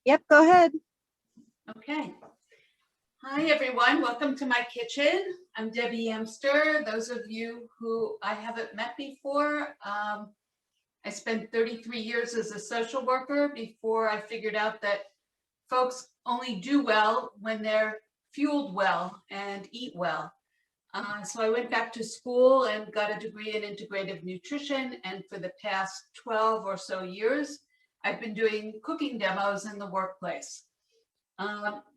Yep, go ahead. Okay. Hi, everyone. Welcome to my kitchen. I'm Debbie Amster. Those of you who I haven't met before, I spent 33 years as a social worker before I figured out that folks only do well when they're fueled well and eat well. So I went back to school and got a degree in integrative nutrition. And for the past 12 or so years, I've been doing cooking demos in the workplace.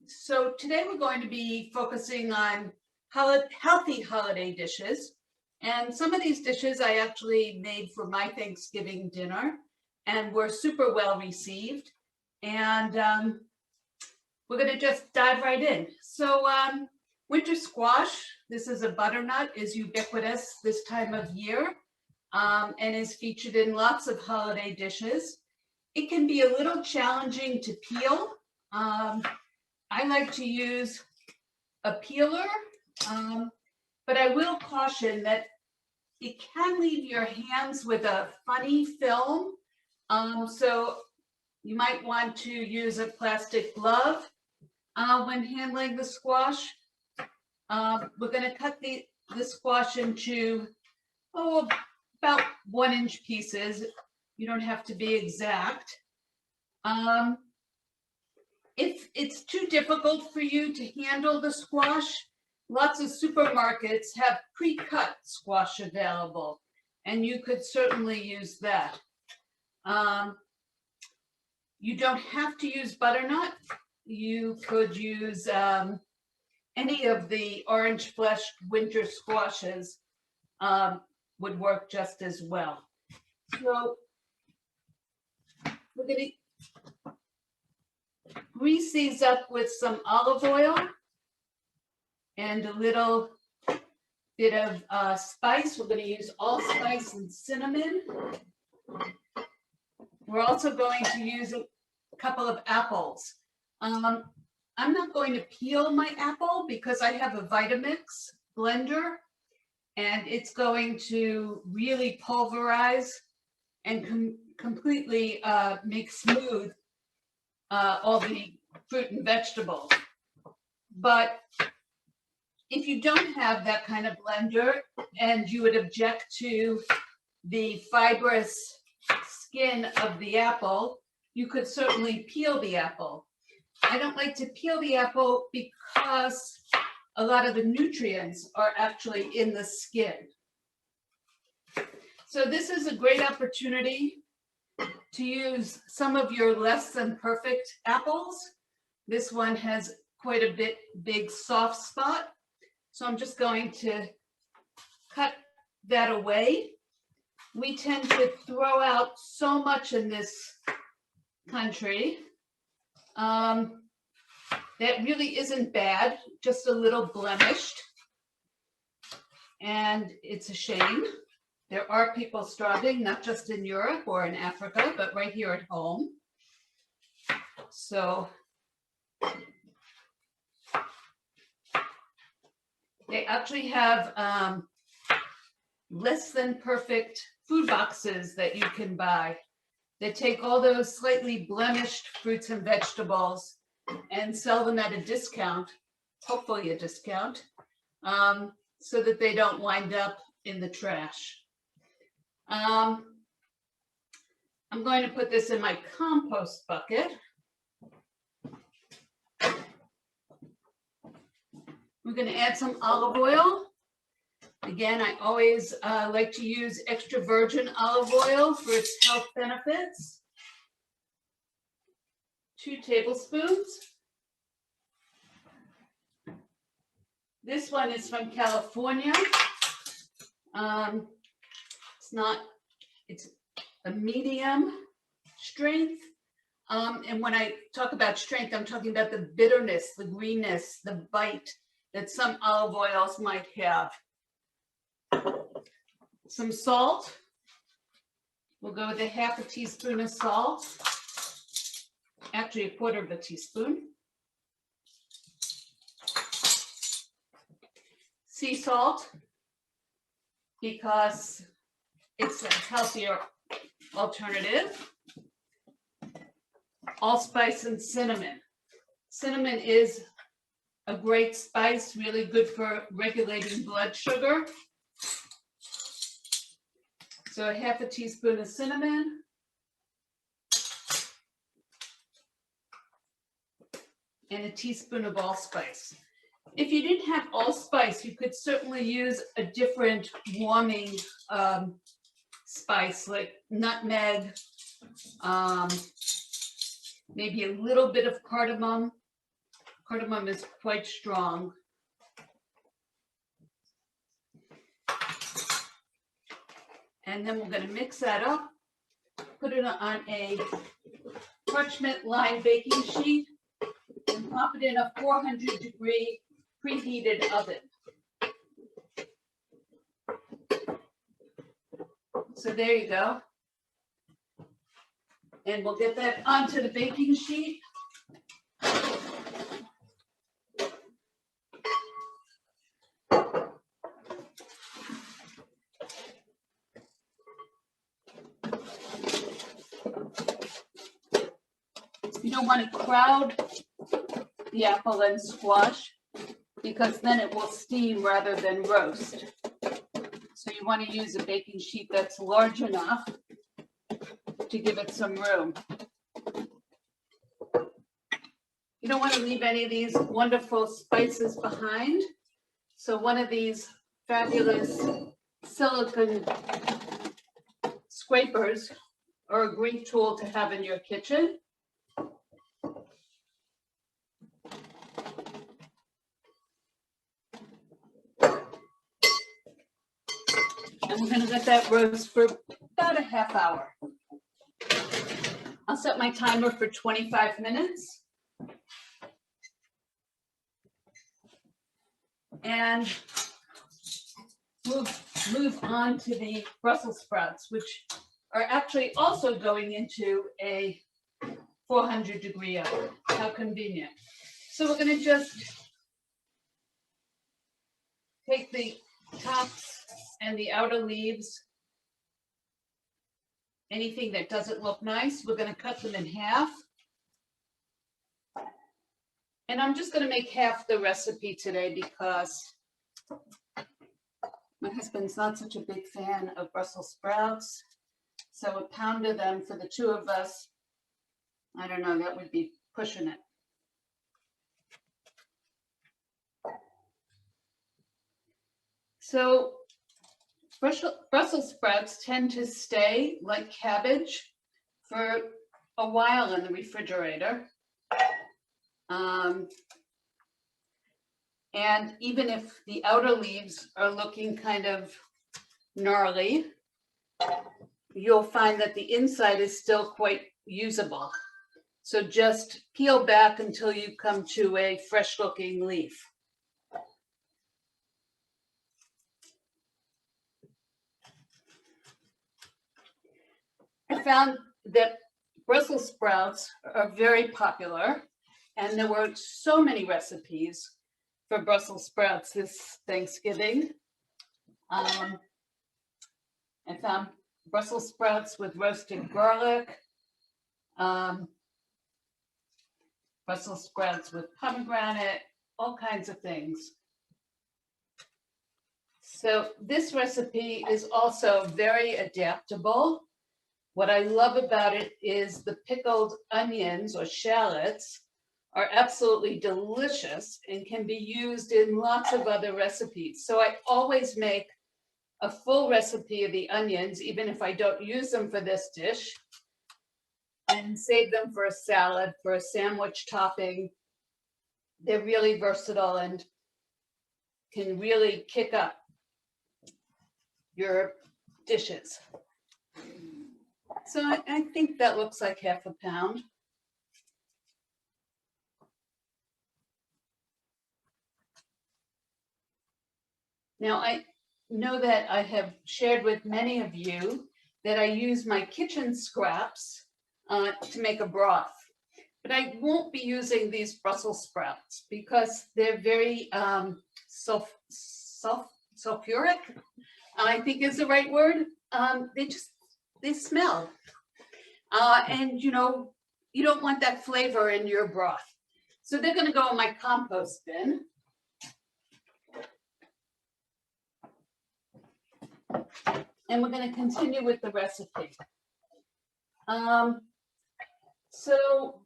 So today we're going to be focusing on healthy holiday dishes. And some of these dishes I actually made for my Thanksgiving dinner and were super well received. And we're going to just dive right in. So winter squash, this is a butternut, is ubiquitous this time of year and is featured in lots of holiday dishes. It can be a little challenging to peel. I like to use a peeler, but I will caution that it can leave your hands with a funny film. So you might want to use a plastic glove when handling the squash. We're going to cut the squash into about 1-inch pieces. You don't have to be exact. If it's too difficult for you to handle the squash, lots of supermarkets have pre-cut squash available, and you could certainly use that. You don't have to use butternut. You could use any of the orange fleshed winter squashes would work just as well. So we're going to grease these up with some olive oil and a little bit of spice. We're going to use allspice and cinnamon. We're also going to use a couple of apples. I'm not going to peel my apple because I have a Vitamix blender, and it's going to really pulverize and completely make smooth all the fruit and vegetables. But if you don't have that kind of blender and you would object to the fibrous skin of the apple, you could certainly peel the apple. I don't like to peel the apple because a lot of the nutrients are actually in the skin. So this is a great opportunity to use some of your less than perfect apples. This one has quite a big soft spot. So I'm just going to cut that away. We tend to throw out so much in this country that really isn't bad, just a little blemished. And it's a shame. There are people starving, not just in Europe or in Africa, but right here at home. So they actually have less than perfect food boxes that you can buy. They take all those slightly blemished fruits and vegetables and sell them at a discount, hopefully a discount, so that they don't wind up in the trash. I'm going to put this in my compost bucket. We're going to add some olive oil. Again, I always like to use extra virgin olive oil for its health benefits. 2 tablespoons. This one is from California. It's a medium strength. And when I talk about strength, I'm talking about the bitterness, the greenness, the bite that some olive oils might have. Some salt. We'll go with a 1/2 teaspoon of salt. Actually, 1/4 teaspoon. Sea salt, because it's a healthier alternative. allspice and cinnamon. Cinnamon is a great spice, really good for regulating blood sugar. So a half a teaspoon of cinnamon. And a teaspoon of allspice. If you didn't have allspice, you could certainly use a different warming spice like nutmeg, maybe a little bit of cardamom. Cardamom is quite strong. And then we're going to mix that up, put it on a parchment lined baking sheet, and pop it in a 400-degree preheated oven. So there you go. And we'll get that onto the baking sheet. You don't want to crowd the apple and squash because then it will steam rather than roast. So you want to use a baking sheet that's large enough to give it some room. You don't want to leave any of these wonderful spices behind. So one of these fabulous silicone scrapers are a great tool to have in your kitchen. And we're going to let that roast for about a half hour. I'll set my timer for 25 minutes. And we'll move on to the Brussels sprouts, which are actually also going into a 400-degree oven. How convenient. So we're going to just take the tops and the outer leaves, anything that doesn't look nice, we're going to cut them in half. And I'm just going to make half the recipe today because my husband's not such a big fan of Brussels sprouts. So a pound of them for the two of us, I don't know, that would be pushing it. So Brussels sprouts tend to stay like cabbage for a while in the refrigerator. And even if the outer leaves are looking kind of gnarly, you'll find that the inside is still quite usable. So just peel back until you come to a fresh looking leaf. I found that Brussels sprouts are very popular, and there were so many recipes for Brussels sprouts this Thanksgiving. I found Brussels sprouts with roasted garlic, Brussels sprouts with pomegranate, all kinds of things. So this recipe is also very adaptable. What I love about it is the pickled onions or shallots are absolutely delicious and can be used in lots of other recipes. So I always make a full recipe of the onions, even if I don't use them for this dish, and save them for a salad, for a sandwich topping. They're really versatile and can really kick up your dishes. So I think that looks like half a pound. Now I know that I have shared with many of you that I use my kitchen scraps to make a broth, but I won't be using these Brussels sprouts because they're very sulfuric, I think is the right word. They smell. And you know, you don't want that flavor in your broth. So they're going to go in my compost bin. And we're going to continue with the recipe. So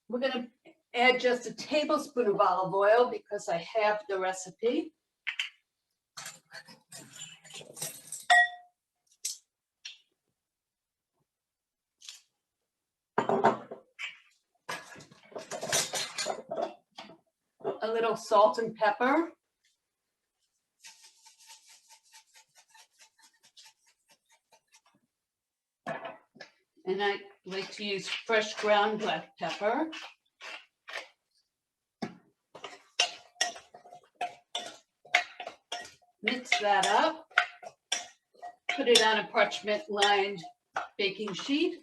we're going to add just a tablespoon of olive oil because I have the recipe. A little salt and pepper. And I like to use fresh ground black pepper. Mix that up. Put it on a parchment lined baking sheet.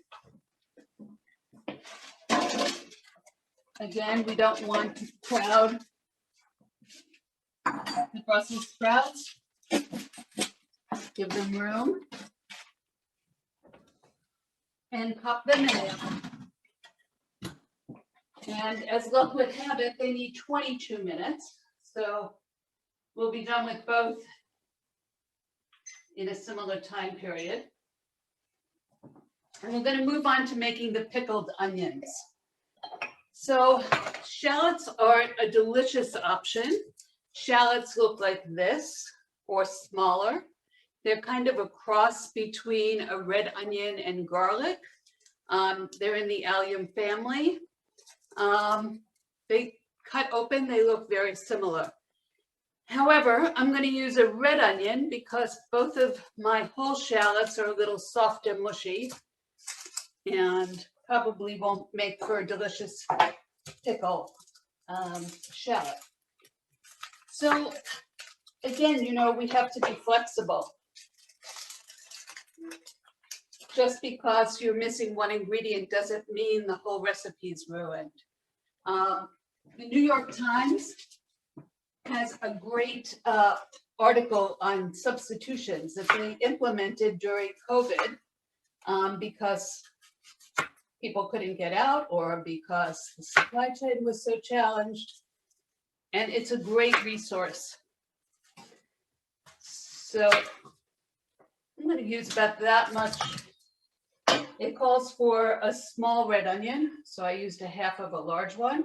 Again, we don't want to crowd the Brussels sprouts. Give them room. And pop them in. And as luck would have it, they need 22 minutes. So we'll be done with both in a similar time period. And we're going to move on to making the pickled onions. So shallots are a delicious option. Shallots look like this or smaller. They're kind of a cross between a red onion and garlic. They're in the allium family. They cut open, they look very similar. However, I'm going to use a red onion because both of my whole shallots are a little soft and mushy and probably won't make for a delicious pickle shallot. So again, you know, we have to be flexible. Just because you're missing one ingredient doesn't mean the whole recipe is ruined. The New York Times has a great article on substitutions that they implemented during COVID because people couldn't get out or because the supply chain was so challenged. And it's a great resource. So I'm going to use about that much. It calls for a small red onion, so I used a half of a large one.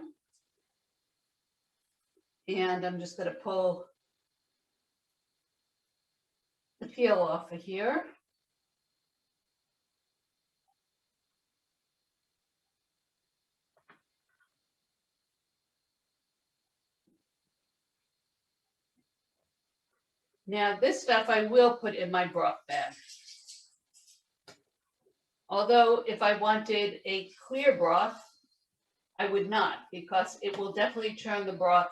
And I'm just going to pull the peel off of here. Now this stuff I will put in my broth bag. Although if I wanted a clear broth, I would not, because it will definitely turn the broth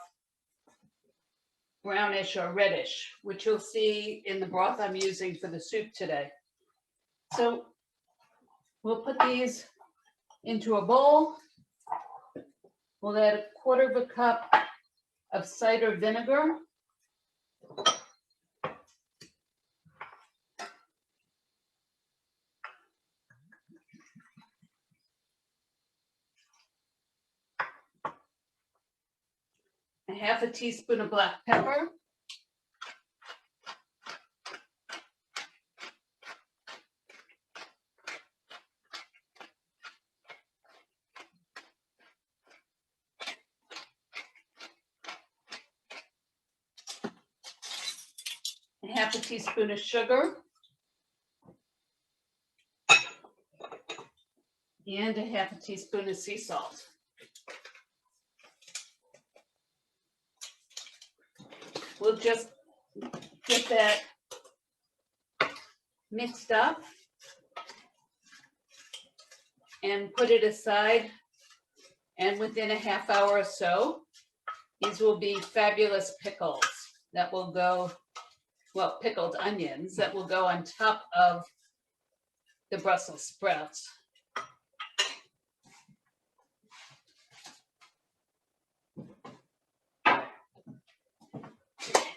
brownish or reddish, which you'll see in the broth I'm using for the soup today. So we'll put these into a bowl. We'll add 1/4 cup of cider vinegar. A half a teaspoon of black pepper. A half a teaspoon of sugar. And a half a teaspoon of sea salt. We'll just get that mixed up and put it aside. And within a half hour or so, these will be fabulous pickles that will go, well, pickled onions that will go on top of the Brussels sprouts.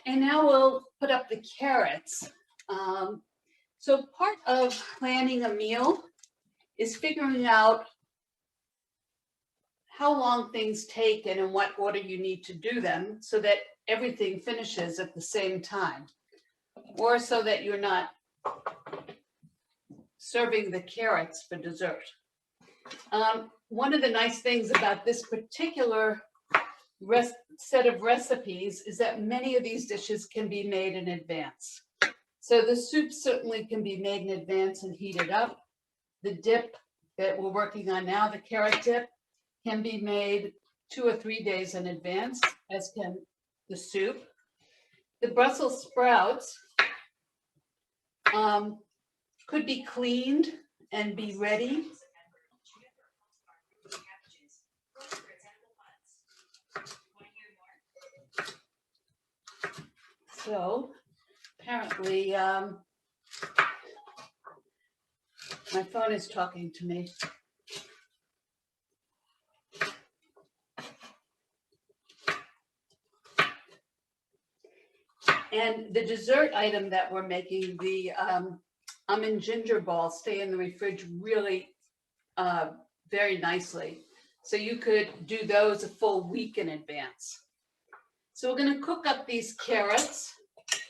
And now we'll put up the carrots. So part of planning a meal is figuring out how long things take and in what order you need to do them so that everything finishes at the same time, or so that you're not serving the carrots for dessert. One of the nice things about this particular set of recipes is that many of these dishes can be made in advance. So the soup certainly can be made in advance and heated up. The dip that we're working on now, the carrot dip, can be made 2 or 3 days in advance, as can the soup. The Brussels sprouts could be cleaned and be ready. So apparently, my phone is talking to me. And the dessert item that we're making, the almond ginger balls, stay in the fridge really very nicely. So you could do those a full week in advance. So we're going to cook up these carrots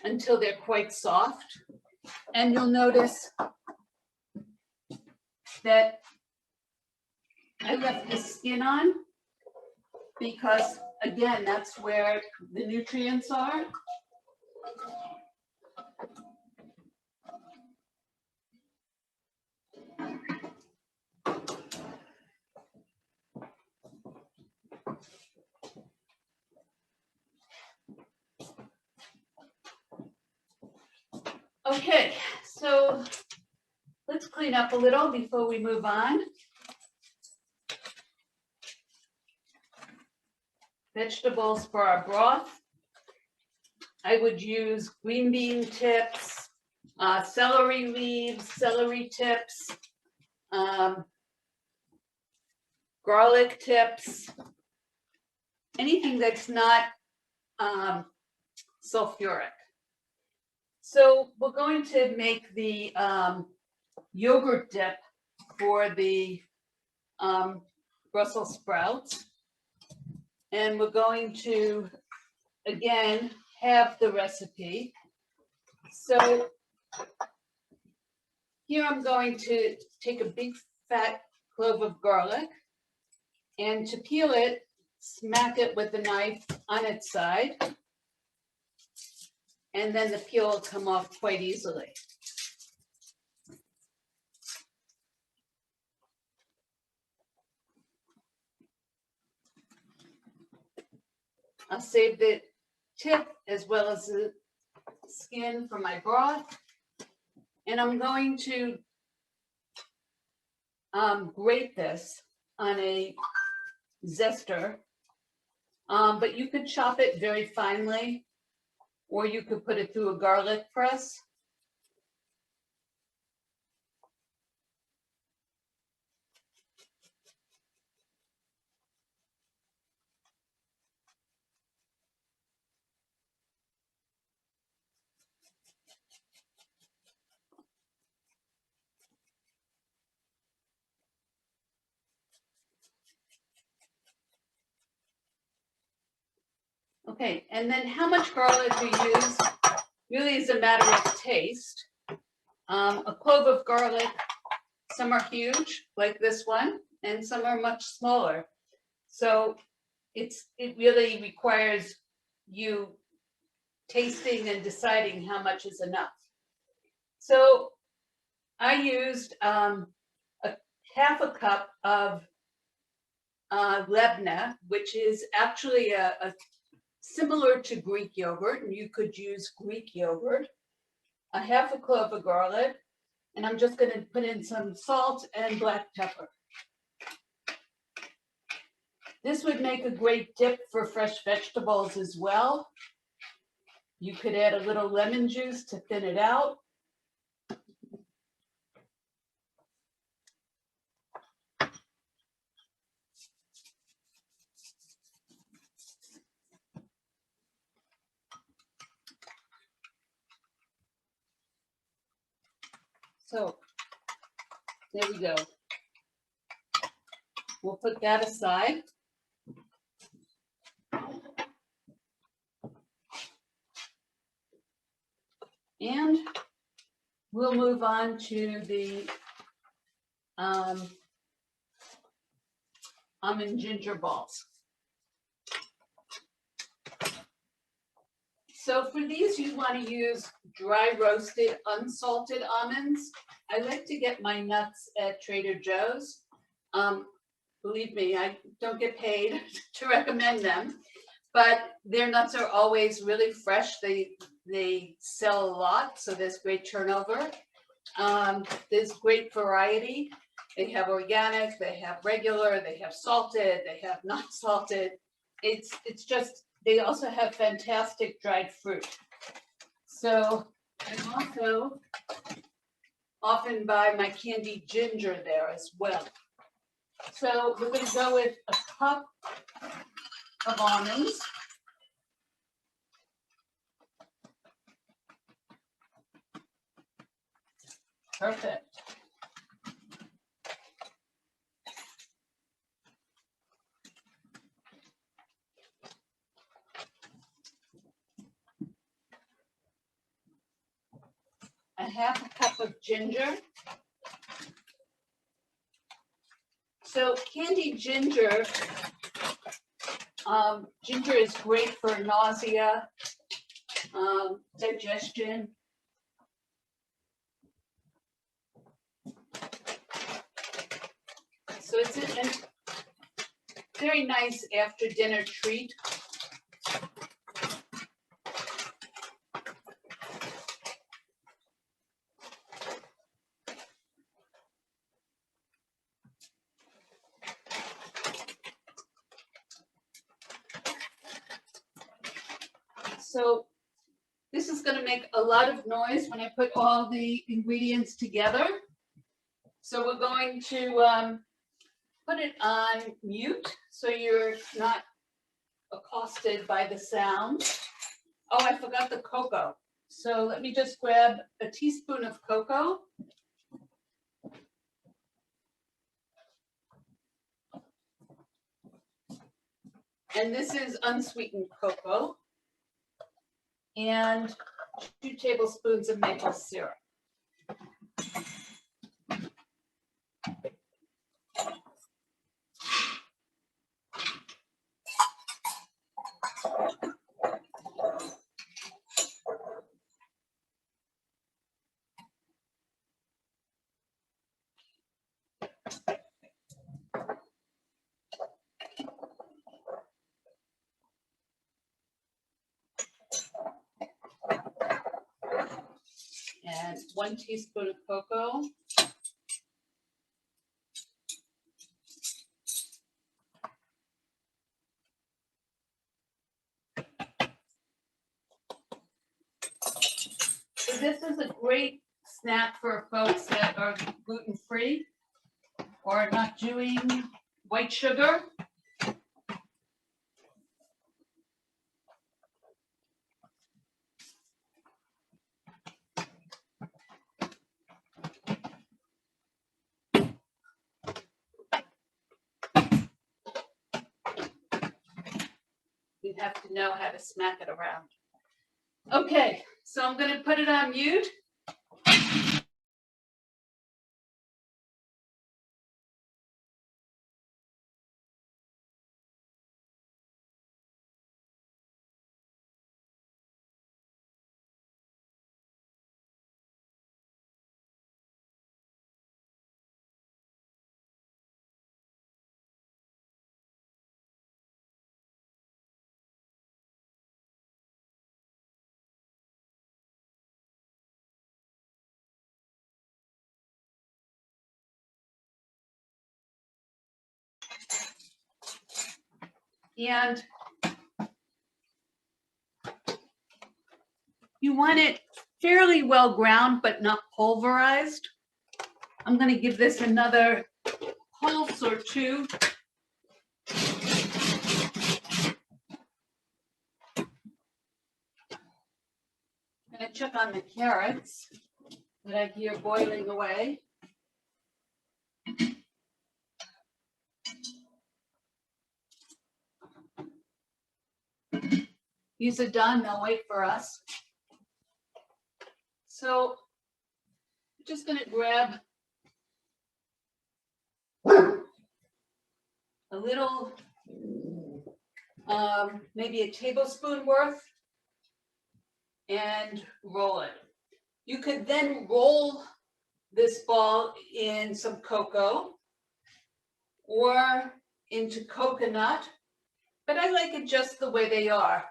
until they're quite soft. And you'll notice that I left the skin on because, again, that's where the nutrients are. Okay, so let's clean up a little before we move on. Vegetables for our broth. I would use green bean tips, celery leaves, celery tips, garlic tips, anything that's not sulfuric. So we're going to make the yogurt dip for the Brussels sprouts. And we're going to, again, have the recipe. So here I'm going to take a big fat clove of garlic, and to peel it, smack it with a knife on its side, and then the peel will come off quite easily. I'll save the tip as well as the skin for my broth. And I'm going to grate this on a zester, but you could chop it very finely, or you could put it through a garlic press. Okay, and then how much garlic you use really is a matter of taste. A clove of garlic, some are huge, like this one, and some are much smaller. So it really requires you tasting and deciding how much is enough. So I used half a cup of Lebna, which is actually a similar to Greek yogurt, and you could use Greek yogurt, a half a clove of garlic, and I'm just going to put in some salt and black pepper. This would make a great dip for fresh vegetables as well. You could add a little lemon juice to thin it out. So there we go. we'll put that aside. And we'll move on to the almond ginger balls. So for these, you want to use dry roasted, unsalted almonds. I like to get my nuts at Trader Joe's. Believe me, I don't get paid to recommend them, but their nuts are always really fresh. They sell a lot, so there's great turnover. There's great variety. They have organic, they have regular, they have salted, they have not salted. It's just, they also have fantastic dried fruit. So I also often buy my candied ginger there as well. So we're going to go with a cup of almonds. Perfect. A half a cup of ginger. So candied ginger, ginger is great for nausea, digestion. So it's a very nice after dinner treat. So this is going to make a lot of noise when I put all the ingredients together. So we're going to put it on mute so you're not accosted by the sound. Oh, I forgot the cocoa. So let me just grab a teaspoon of cocoa. And this is unsweetened cocoa. And 2 tablespoons of maple syrup. And 1 teaspoon of cocoa. So this is a great snack for folks that are gluten-free or not doing white sugar. You have to know how to smack it around. Okay, so I'm going to put it on mute. And you want it fairly well ground, but not pulverized. I'm going to give this another pulse or two. I'm going to check on the carrots that I hear boiling away. These are done, they'll wait for us. So I'm just gonna grab a little, maybe a tablespoon worth, and roll it. You could then roll this ball in some cocoa or into coconut, but I like it just the way they are.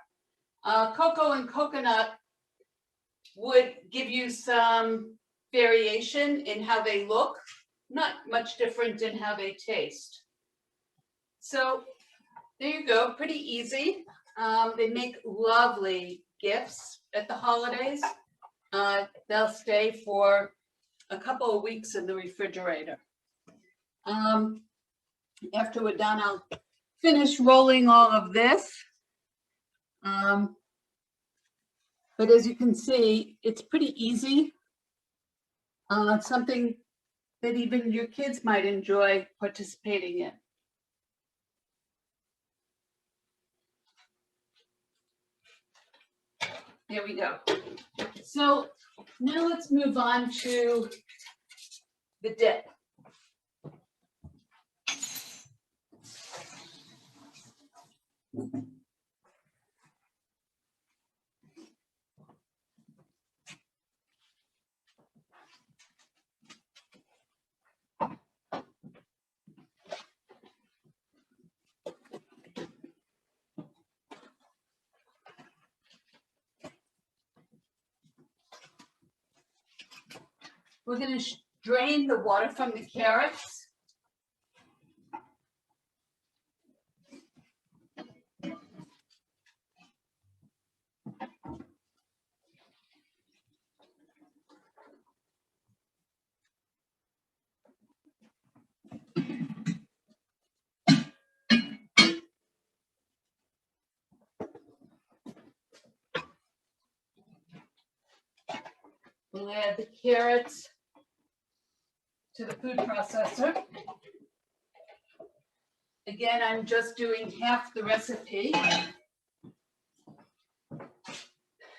Cocoa and coconut would give you some variation in how they look, not much different in how they taste. So there you go, pretty easy. They make lovely gifts at the holidays. They'll stay for a couple of weeks in the refrigerator. After we're done, I'll finish rolling all of this. But as you can see, it's pretty easy. Something that even your kids might enjoy participating in. There we go. So now let's move on to the dip. We're going to drain the water from the carrots. We'll add the carrots to the food processor. Again, I'm just doing half the recipe.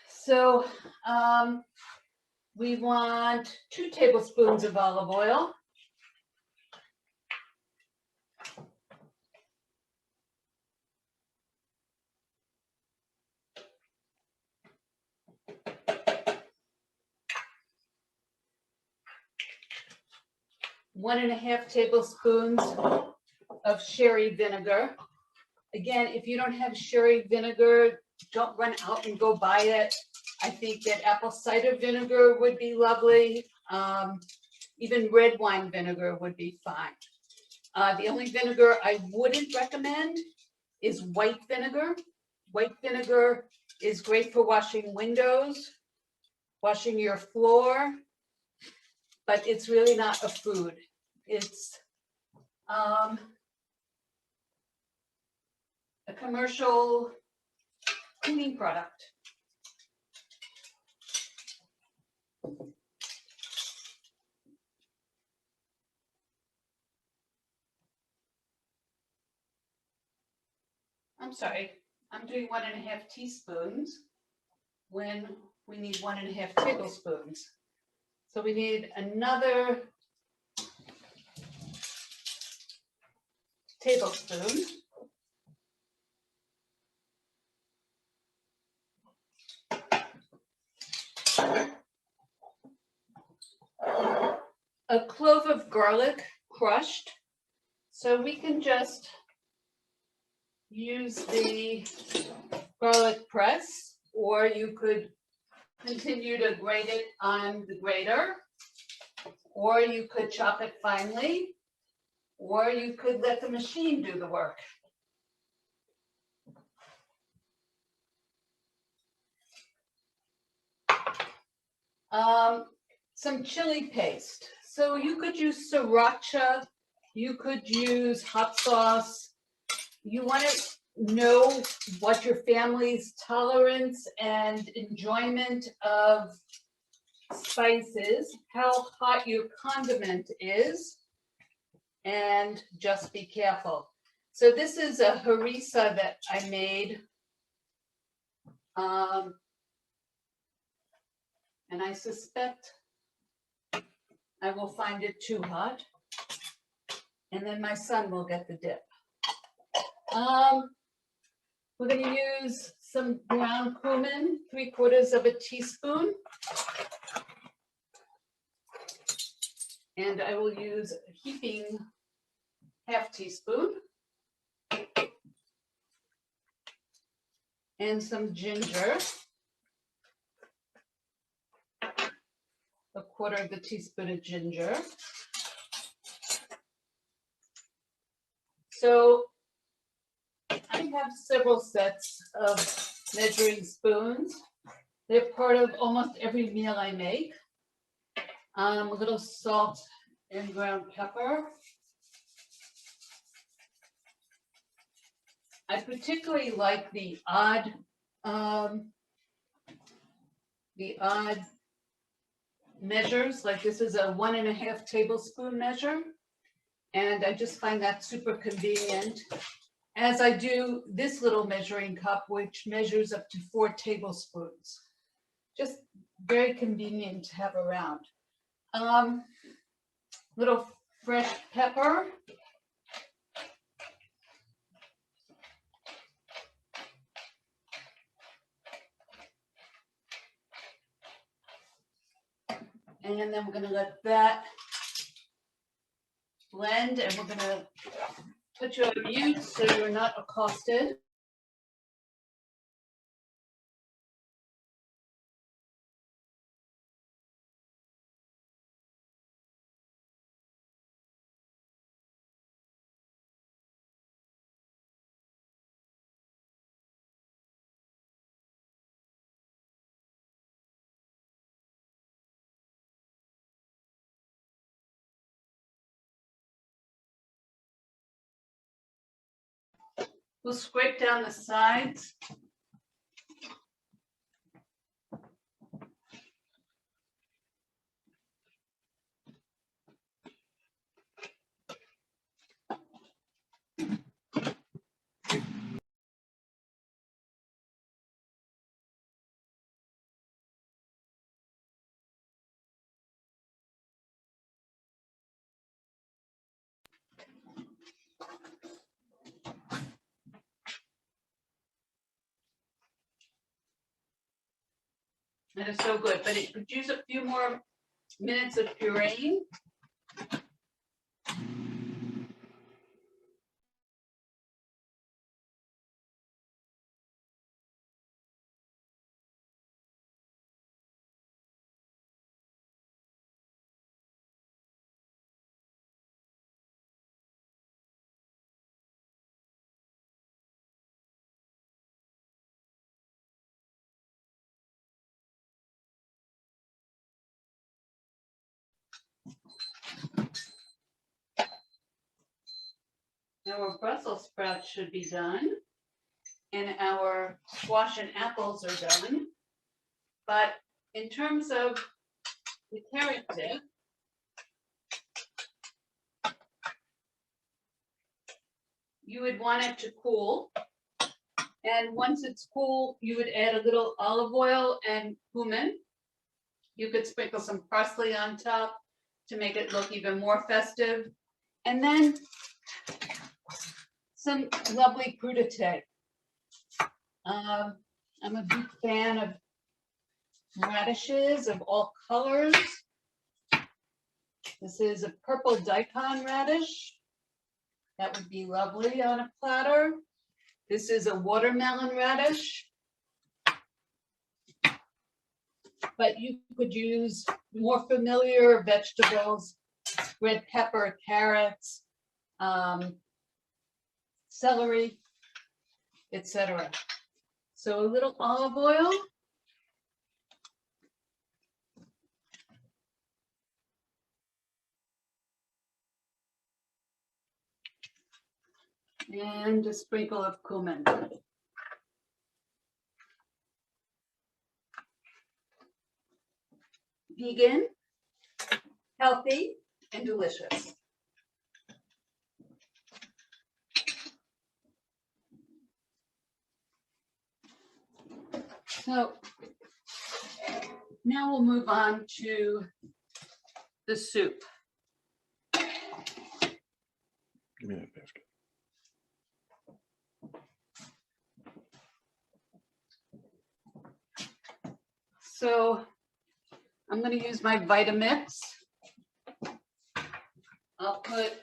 So we want 2 tablespoons of olive oil. One and a half tablespoons of sherry vinegar. Again, if you don't have sherry vinegar, don't run out and go buy it. I think that apple cider vinegar would be lovely. Even red wine vinegar would be fine. The only vinegar I wouldn't recommend is white vinegar. White vinegar is great for washing windows, washing your floor, but it's really not a food. It's a commercial cleaning product. I'm sorry, I'm doing 1.5 teaspoons when we need 1.5 tablespoons. So we need another tablespoon. A clove of garlic crushed. So we can just use the garlic press, or you could continue to grate it on the grater, or you could chop it finely, or you could let the machine do the work. Some chili paste. So you could use sriracha, you could use hot sauce. You want to know what your family's tolerance and enjoyment of spice is, how hot your condiment is, and just be careful. So this is a harissa that I made And I suspect I will find it too hot. And then my son will get the dip. We're going to use some ground cumin, 3/4 of a teaspoon. And I will use a heaping 1/2 teaspoon. And some ginger. 1/4 of a teaspoon of ginger. So I have several sets of measuring spoons. They're part of almost every meal I make. A little salt and ground pepper. I particularly like the odd measures, like this is a 1½ tablespoon measure. And I just find that super convenient, as I do this little measuring cup, which measures up to 4 tablespoons. Just very convenient to have around. Little fresh pepper. And then we're going to let that blend, and we're going to put you on mute so you're not accosted. We'll scrape down the sides. That is so good, but it could use a few more minutes of pureeing. Our Brussels sprouts should be done, and our squash and apples are done. But in terms of the carrot dip, you would want it to cool. And once it's cool, you would add a little olive oil and cumin. You could sprinkle some parsley on top to make it look even more festive. And then some lovely crudité. I'm a big fan of radishes of all colors. This is a purple daikon radish. That would be lovely on a platter. This is a watermelon radish. But you could use more familiar vegetables, red pepper, carrots, celery, etc. So a little olive oil. And a sprinkle of cumin. Vegan, healthy, and delicious. So now we'll move on to the soup. Give me that basket. So I'm going to use my Vitamix. I'll put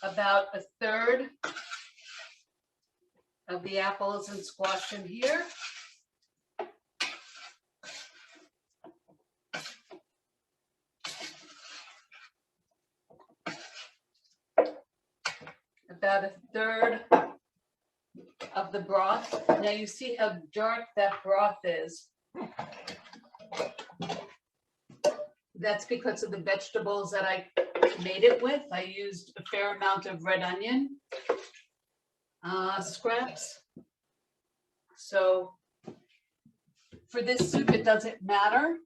about a third of the apples and squash in here. About a third of the broth. Now you see how dark that broth is. That's because of the vegetables that I made it with. I used a fair amount of red onion scraps. So for this soup, it doesn't matter.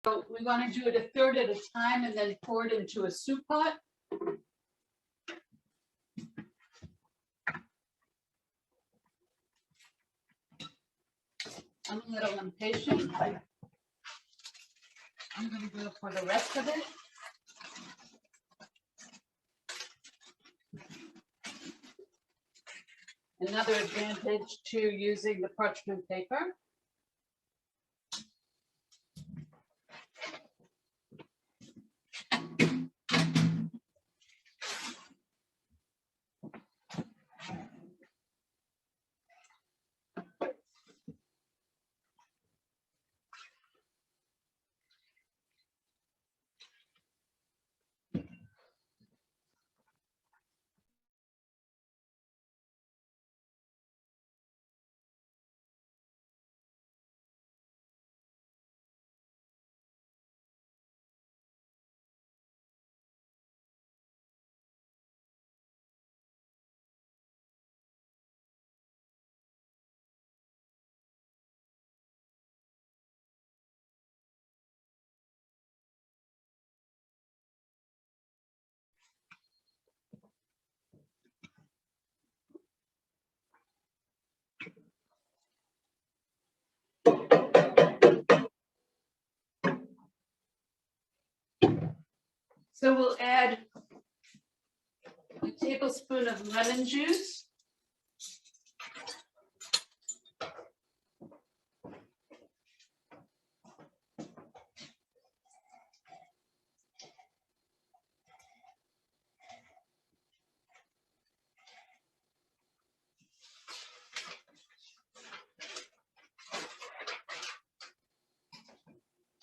So we want to do it a third at a time and then pour it into a soup pot. I'm a little impatient. I'm going to go for the rest of it. Another advantage to using the parchment paper. So we'll add a tablespoon of lemon juice.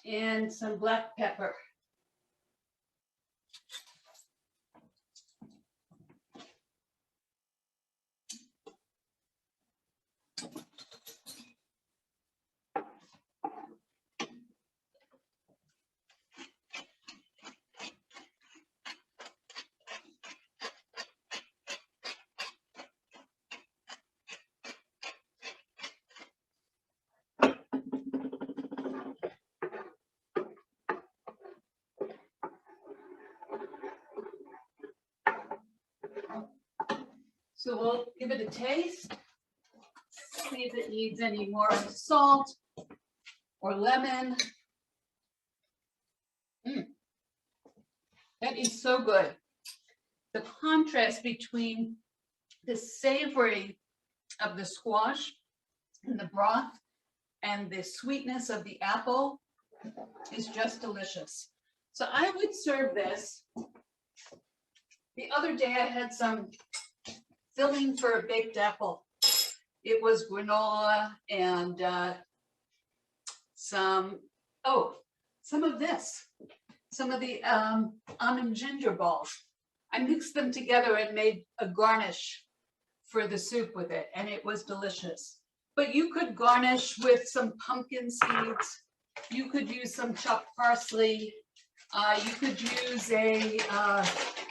And some black pepper. So we'll give it a taste, see if it needs any more salt or lemon. That is so good. The contrast between the savory of the squash and the broth and the sweetness of the apple is just delicious. So I would serve this. The other day I had some filling for a baked apple. It was granola and some of this, some of the almond ginger balls. I mixed them together and made a garnish for the soup with it, and it was delicious. But you could garnish with some pumpkin seeds. You could use some chopped parsley. You could use a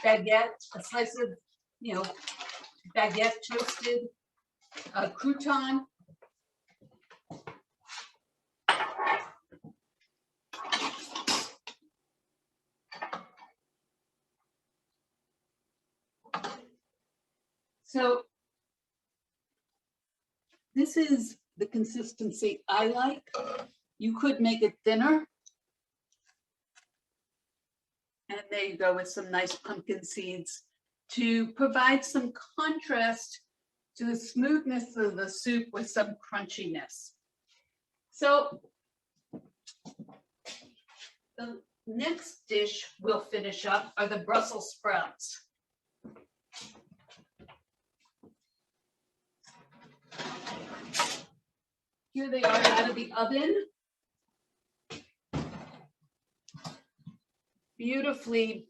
baguette, a slice of, baguette toasted, a crouton. So this is the consistency I like. You could make it thinner. And there you go with some nice pumpkin seeds to provide some contrast to the smoothness of the soup with some crunchiness. So the next dish we'll finish up are the Brussels sprouts. Here they are out of the oven. Beautifully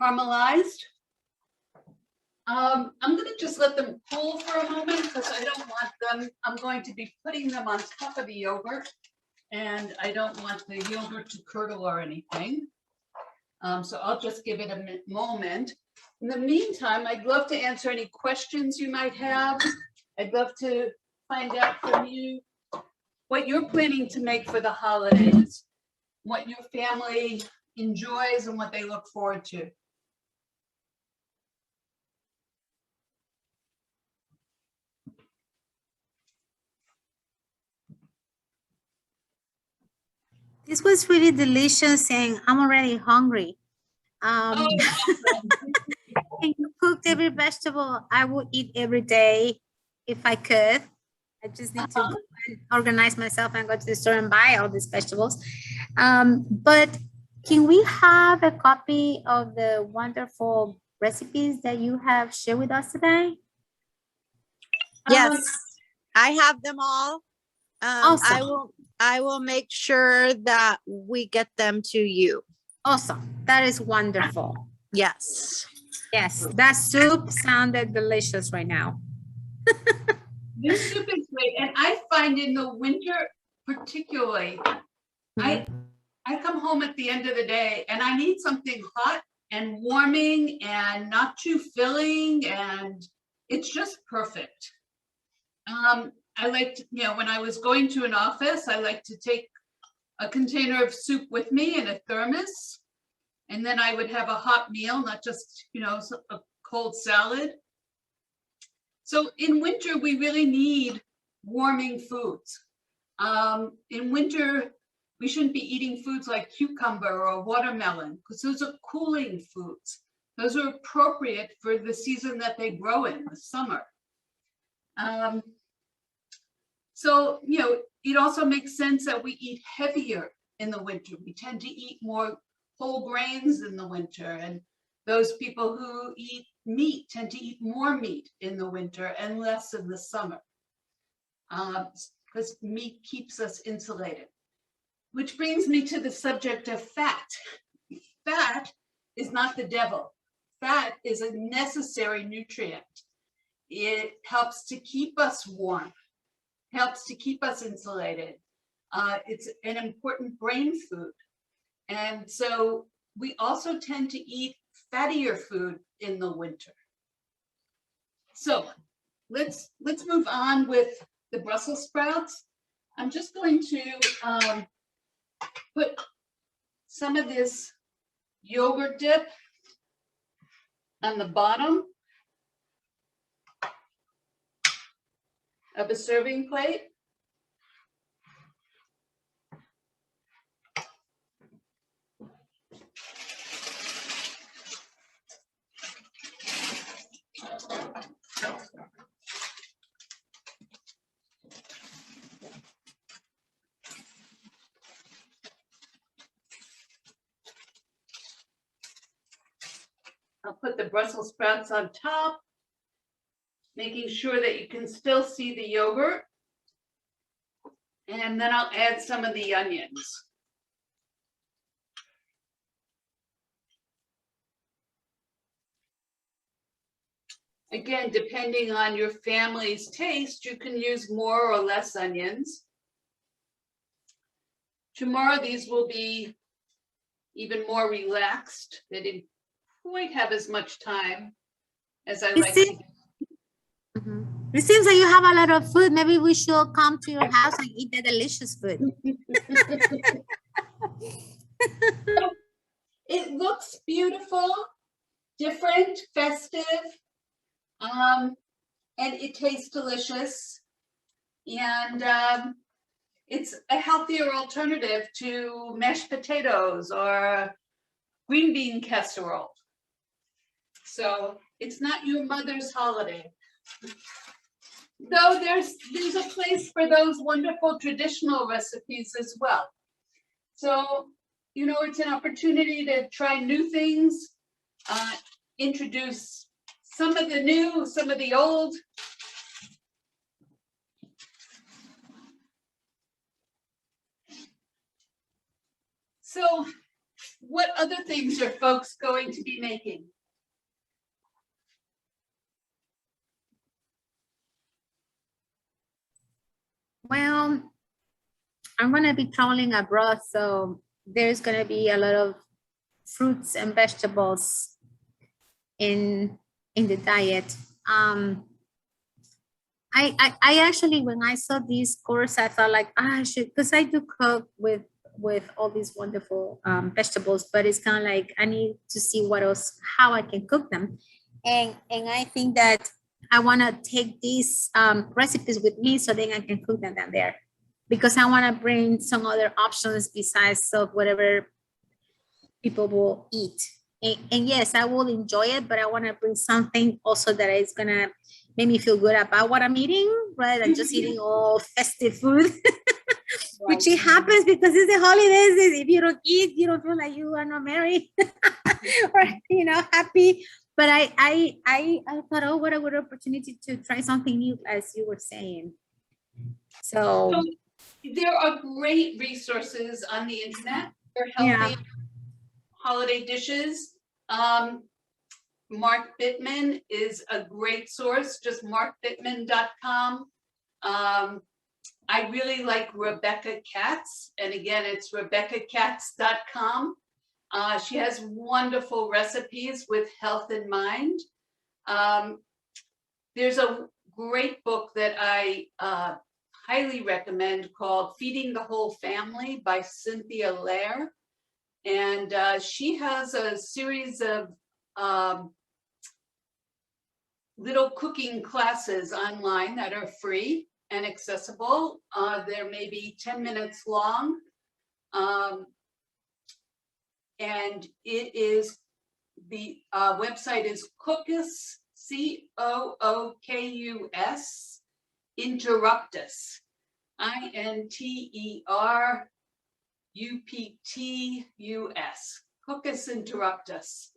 caramelized. I'm going to just let them cool for a moment because I don't want them. I'm going to be putting them on top of the yogurt, and I don't want the yogurt to curdle or anything. So I'll just give it a moment. In the meantime, I'd love to answer any questions you might have. I'd love to find out from you what you're planning to make for the holidays, what your family enjoys and what they look forward to. This was really delicious and I'm already hungry. Oh, And you cooked every vegetable I would eat every day if I could. I just need to go and organize myself and go to the store and buy all these vegetables. But can we have a copy of the wonderful recipes that you have shared with us today? Yes, I have them all. Awesome. I will make sure that we get them to you. Awesome. That is wonderful. Yes. Yes, that soup sounded delicious right now. this soup is great, and I find in the winter particularly, I come home at the end of the day and I need something hot and warming and not too filling, and it's just perfect. I like to, when I was going to an office, I like to take a container of soup with me in a thermos, and then I would have a hot meal, not just, a cold salad. So in winter, we really need warming foods. In winter, we shouldn't be eating foods like cucumber or watermelon because those are cooling foods. Those are appropriate for the season that they grow in, the summer. So, it also makes sense that we eat heavier in the winter. We tend to eat more whole grains in the winter, and those people who eat meat tend to eat more meat in the winter and less in the summer, because meat keeps us insulated. Which brings me to the subject of fat. Fat is not the devil. Fat is a necessary nutrient. It helps to keep us warm, helps to keep us insulated. It's an important brain food. And so we also tend to eat fattier food in the winter. So let's move on with the Brussels sprouts. I'm just going to put some of this yogurt dip on the bottom of a serving plate. I'll put the Brussels sprouts on top, making sure that you can still see the yogurt. And then I'll add some of the onions. Again, depending on your family's taste, you can use more or less onions. Tomorrow, these will be even more relaxed. They didn't quite have as much time as I like to. It seems like you have a lot of food. Maybe we should come to your house and eat the delicious food. It looks beautiful, different, festive. And it tastes delicious. And it's a healthier alternative to mashed potatoes or green bean casserole. So it's not your mother's holiday. Though there's a place for those wonderful traditional recipes as well. So, you know, it's an opportunity to try new things, introduce some of the new, some of the old. So what other things are folks going to be making? Well, I'm gonna be traveling abroad, so there's gonna be a lot of fruits and vegetables in the diet. I actually, when I saw this course, I thought like, I should, because I do cook with all these wonderful vegetables, but it's kind of like I need to see what else, how I can cook them, and I think that I want to take these recipes with me so then I can cook them down there, because I want to bring some other options besides of whatever people will eat. And yes, I will enjoy it, but I want to bring something also that is gonna make me feel good about what I'm eating, rather than just eating all festive food. Which it happens because it's the holidays. If you don't eat, you don't feel like you are not married or, you know, happy. But I thought, oh, what a good opportunity to try something new, as you were saying. So there are great resources on the internet for healthy holiday dishes. Mark Bittman is a great source, just markbittman.com. I really like Rebecca Katz, and again, it's rebeccakatz.com. She has wonderful recipes with health in mind. There's a great book that I highly recommend called Feeding the Whole Family by Cynthia Lair. And she has a series of little cooking classes online that are free and accessible. They're maybe 10 minutes long. And it is, the website is Cookus, COOKUS, Interruptus, INTERUPTUS, Cookus Interruptus.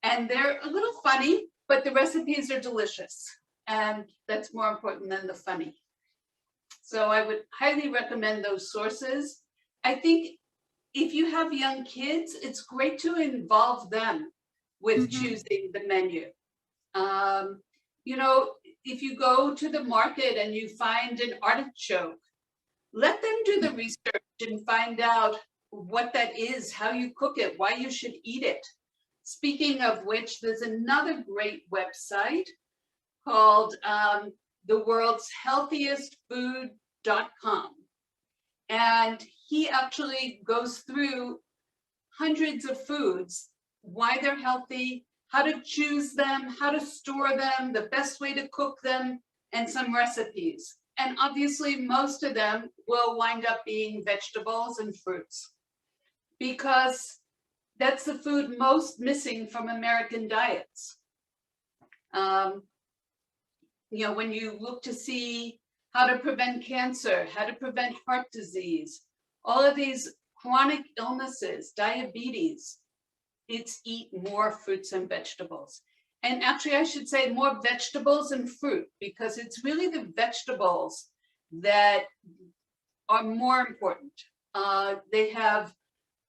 And they're a little funny, but the recipes are delicious. And that's more important than the funny. So I would highly recommend those sources. I think if you have young kids, it's great to involve them with choosing the menu. You know, if you go to the market and you find an artichoke, let them do the research and find out what that is, how you cook it, why you should eat it. Speaking of which, there's another great website called theworldshealthiestfood.com. And he actually goes through hundreds of foods, why they're healthy, how to choose them, how to store them, the best way to cook them, and some recipes. And obviously, most of them will wind up being vegetables and fruits, because that's the food most missing from American diets. You know, when you look to see how to prevent cancer, how to prevent heart disease, all of these chronic illnesses, diabetes, it's eat more fruits and vegetables. And actually, I should say more vegetables and fruit, because it's really the vegetables that are more important. They have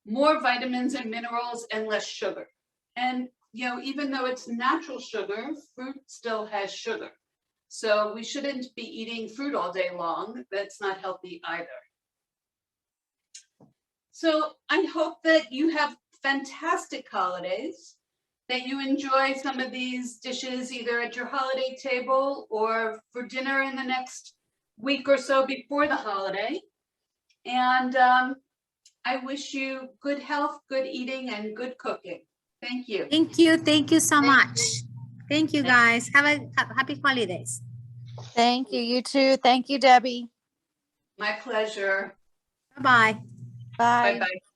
more vitamins and minerals and less sugar. And, you know, even though it's natural sugar, fruit still has sugar. So we shouldn't be eating fruit all day long. That's not healthy either. So I hope that you have fantastic holidays, that you enjoy some of these dishes either at your holiday table or for dinner in the next week or so before the holiday. And I wish you good health, good eating, and good cooking. Thank you. thank you so much. Thank you, guys. Have a happy holidays. Thank you. You too. Thank you, Debbie. My pleasure. Bye-bye. Bye. Bye-bye.